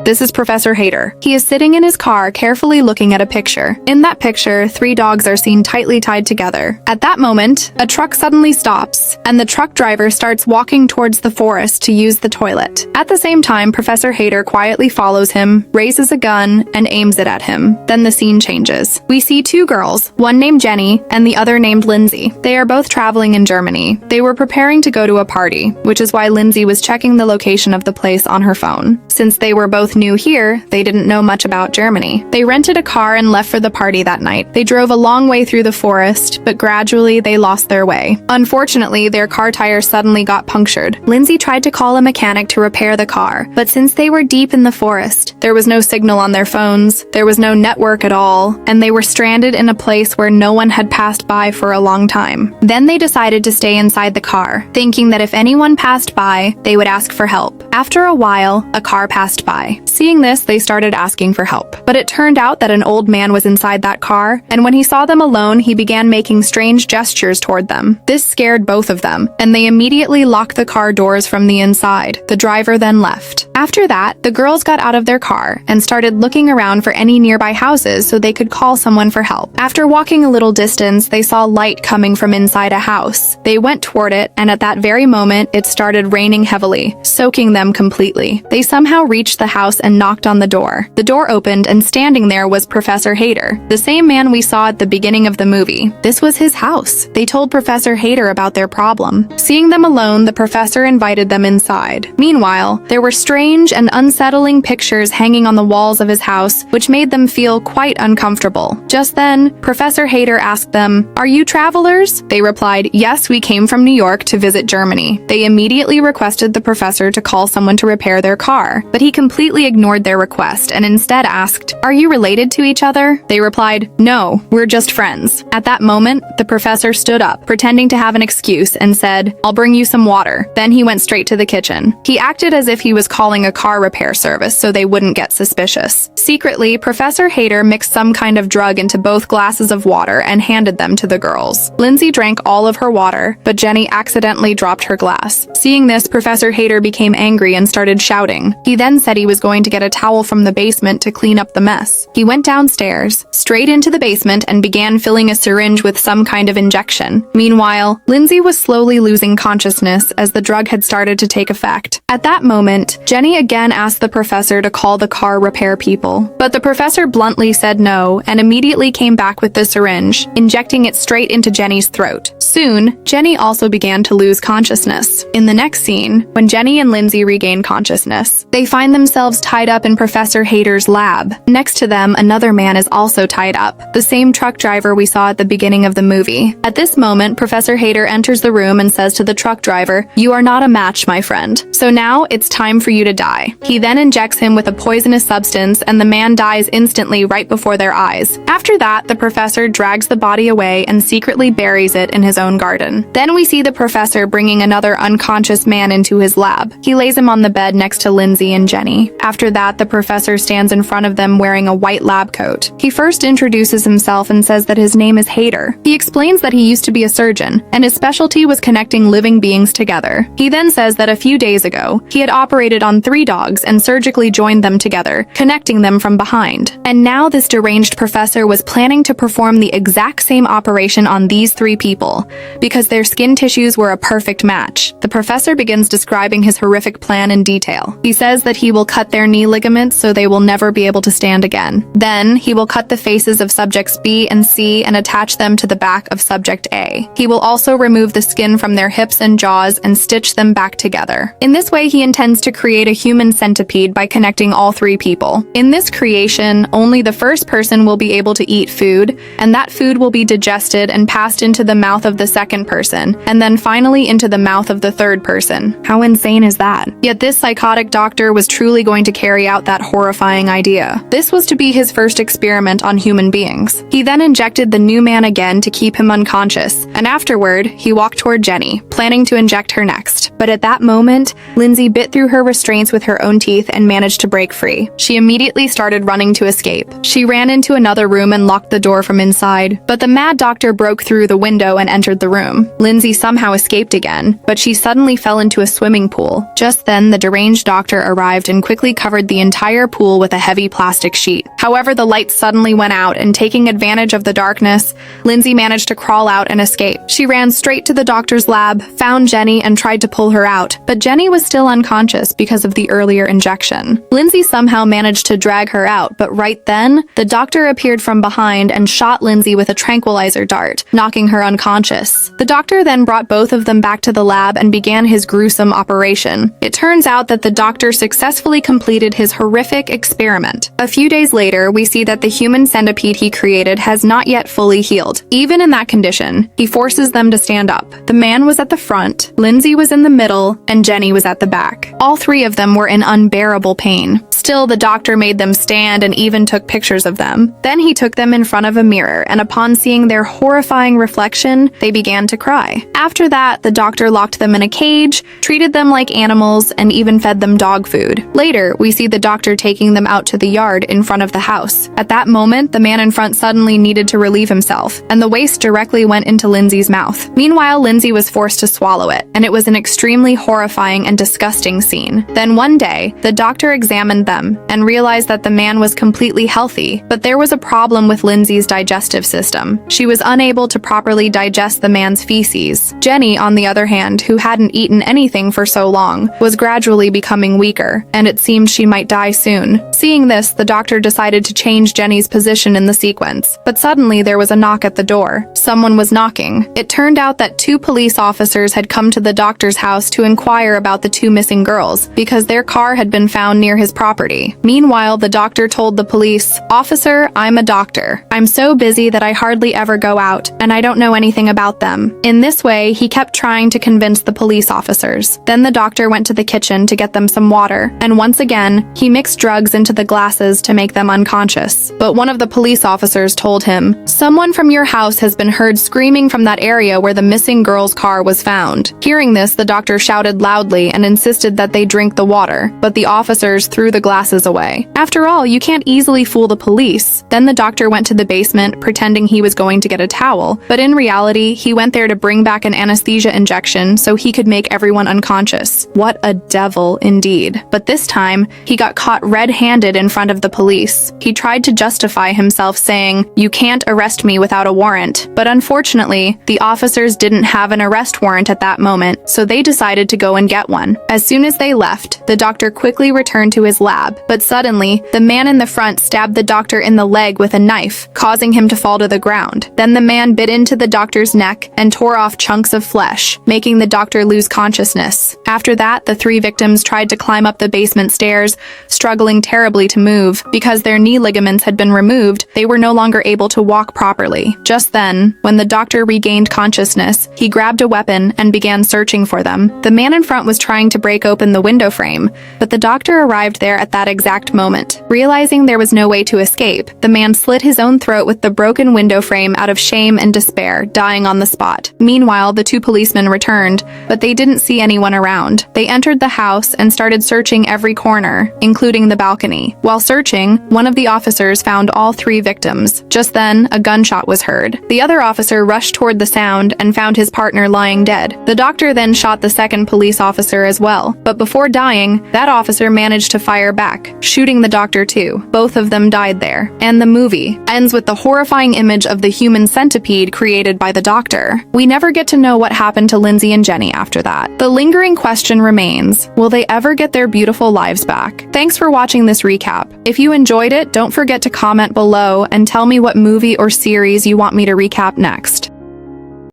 This is Professor Hader. He is sitting in his car, carefully looking at a picture. In that picture, 3 dogs are seen tightly tied together. At that moment, a truck suddenly stops, and the truck driver starts walking towards the forest to use the toilet. At the same time, Professor Hader quietly follows him, raises a gun, and aims it at him. Then the scene changes. We see 2 girls, one named Jenny and the other named Lindsay. They are both traveling in Germany. They were preparing to go to a party, which is why Lindsay was checking the location of the place on her phone. Since they were both new here, they didn't know much about Germany. They rented a car and left for the party that night. They drove a long way through the forest, but gradually they lost their way. Unfortunately, their car tire suddenly got punctured. Lindsay tried to call a mechanic to repair the car, but since they were deep in the forest, there was no signal on their phones, there was no network at all, and they were stranded in a place where no one had passed by for a long time. Then they decided to stay inside the car, thinking that if anyone passed by, they would ask for help. After a while, a car passed by. Seeing this, they started asking for help. But it turned out that an old man was inside that car, and when he saw them alone, he began making strange gestures toward them. This scared both of them, and they immediately locked the car doors from the inside. The driver then left. After that, the girls got out of their car and started looking around for any nearby houses so they could call someone for help. After walking a little distance, they saw light coming from inside a house. They went toward it, and at that very moment, it started raining heavily, soaking them completely. They somehow reached the house and knocked on the door. The door opened, and standing there was Professor Hader, the same man we saw at the beginning of the movie. This was his house. They told Professor Hader about their problem. Seeing them alone, the professor invited them inside. Meanwhile, there were strange and unsettling pictures hanging on the walls of his house, which made them feel quite uncomfortable. Just then, Professor Hader asked them, "Are you travelers?" They replied, "Yes, we came from New York to visit Germany." They immediately requested the professor to call someone to repair their car, but he completely ignored their request and instead asked, "Are you related to each other?" They replied, "No, we're just friends." At that moment, the professor stood up, pretending to have an excuse, and said, "I'll bring you some water." Then he went straight to the kitchen. He acted as if he was calling a car repair service so they wouldn't get suspicious. Secretly, Professor Hader mixed some kind of drug into both glasses of water and handed them to the girls. Lindsay drank all of her water, but Jenny accidentally dropped her glass. Seeing this, Professor Hader became angry and started shouting. He then said he was going to get a towel from the basement to clean up the mess. He went downstairs, straight into the basement, and began filling a syringe with some kind of injection. Meanwhile, Lindsay was slowly losing consciousness as the drug had started to take effect. At that moment, Jenny again asked the professor to call the car repair people, but the professor bluntly said no and immediately came back with the syringe, injecting it straight into Jenny's throat. Soon, Jenny also began to lose consciousness. In the next scene, when Jenny and Lindsay regain consciousness, they find themselves tied up in Professor Hader's lab. Next to them, another man is also tied up, the same truck driver we saw at the beginning of the movie. At this moment, Professor Hader enters the room and says to the truck driver, "You are not a match, my friend. So now it's time for you to die." He then injects him with a poisonous substance, and the man dies instantly right before their eyes. After that, the professor drags the body away and secretly buries it in his own garden. Then we see the professor bringing another unconscious man into his lab. He lays him on the bed next to Lindsay and Jenny. After that, the professor stands in front of them wearing a white lab coat. He first introduces himself and says that his name is Hader. He explains that he used to be a surgeon, and his specialty was connecting living beings together. He then says that a few days ago, he had operated on 3 dogs and surgically joined them together, connecting them from behind. And now this deranged professor was planning to perform the exact same operation on these 3 people, because their skin tissues were a perfect match. The professor begins describing his horrific plan in detail. He says that he will cut their knee ligaments so they will never be able to stand again. Then, he will cut the faces of subjects B and C and attach them to the back of subject A. He will also remove the skin from their hips and jaws and stitch them back together. In this way, he intends to create a human centipede by connecting all 3 people. In this creation, only the first person will be able to eat food, and that food will be digested and passed into the mouth of the second person, and then finally into the mouth of the third person. How insane is that? Yet this psychotic doctor was truly going to carry out that horrifying idea. This was to be his first experiment on human beings. He then injected the new man again to keep him unconscious, and afterward, he walked toward Jenny, planning to inject her next. But at that moment, Lindsay bit through her restraints with her own teeth and managed to break free. She immediately started running to escape. She ran into another room and locked the door from inside, but the mad doctor broke through the window and entered the room. Lindsay somehow escaped again, but she suddenly fell into a swimming pool. Just then, the deranged doctor arrived and quickly quickly covered the entire pool with a heavy plastic sheet. However, the lights suddenly went out, and taking advantage of the darkness, Lindsay managed to crawl out and escape. She ran straight to the doctor's lab, found Jenny, and tried to pull her out, but Jenny was still unconscious because of the earlier injection. Lindsay somehow managed to drag her out, but right then, the doctor appeared from behind and shot Lindsay with a tranquilizer dart, knocking her unconscious. The doctor then brought both of them back to the lab and began his gruesome operation. It turns out that the doctor successfully completed his horrific experiment. A few days later, we see that the human centipede he created has not yet fully healed. Even in that condition, he forces them to stand up. The man was at the front, Lindsay was in the middle, and Jenny was at the back. All three of them were in unbearable pain. Still, the doctor made them stand and even took pictures of them. Then he took them in front of a mirror, and upon seeing their horrifying reflection, they began to cry. After that, the doctor locked them in a cage, treated them like animals, and even fed them dog food. Later, we see the doctor taking them out to the yard in front of the house. At that moment, the man in front suddenly needed to relieve himself, and the waste directly went into Lindsay's mouth. Meanwhile, Lindsay was forced to swallow it, and it was an extremely horrifying and disgusting scene. Then one day, the doctor examined them and realized that the man was completely healthy, but there was a problem with Lindsay's digestive system. She was unable to properly digest the man's feces. Jenny, on the other hand, who hadn't eaten anything for so long, was gradually becoming weaker, and it seemed she might die soon. Seeing this, the doctor decided to change Jenny's position in the sequence, but suddenly there was a knock at the door. Someone was knocking. It turned out that 2 police officers had come to the doctor's house to inquire about the 2 missing girls, because their car had been found near his property. Meanwhile, the doctor told the police, "Officer, I'm a doctor. I'm so busy that I hardly ever go out, and I don't know anything about them." In this way, he kept trying to convince the police officers. Then the doctor went to the kitchen to get them some water, and once again, he mixed drugs into the glasses to make them unconscious. But one of the police officers told him, "Someone from your house has been heard screaming from that area where the missing girl's car was found." Hearing this, the doctor shouted loudly and insisted that they drink the water, but the officers threw the glasses away. After all, you can't easily fool the police. Then the doctor went to the basement, pretending he was going to get a towel, but in reality, he went there to bring back an anesthesia injection so he could make everyone unconscious. What a devil indeed. But this time, he got caught red-handed in front of the police. He tried to justify himself saying, "You can't arrest me without a warrant." But unfortunately, the officers didn't have an arrest warrant at that moment, so they decided to go and get one. As soon as they left, the doctor quickly returned to his lab, but suddenly, the man in the front stabbed the doctor in the leg with a knife, causing him to fall to the ground. Then the man bit into the doctor's neck and tore off chunks of flesh, making the doctor lose consciousness. After that, the 3 victims tried to climb up the basement stairs, struggling terribly to move. Because their knee ligaments had been removed, they were no longer able to walk properly. Just then, when the doctor regained consciousness, he grabbed a weapon and began searching for them. The man in front was trying to break open the window frame, but the doctor arrived there at that exact moment. Realizing there was no way to escape, the man slit his own throat with the broken window frame out of shame and despair, dying on the spot. Meanwhile, the 2 policemen returned, but they didn't see anyone around. They entered the house and started searching every corner, including the balcony. While searching, one of the officers found all 3 victims. Just then, a gunshot was heard. The other officer rushed toward the sound and found his partner lying dead. The doctor then shot the second police officer as well, but before dying, that officer managed to fire back, shooting the doctor too. Both of them died there. And the movie ends with the horrifying image of the human centipede created by the doctor. We never get to know what happened to Lindsay and Jenny after that. The lingering question remains, will they ever get their beautiful lives back? Thanks for watching this recap. If you enjoyed it, don't forget to comment below and tell me what movie or series you want me to recap next.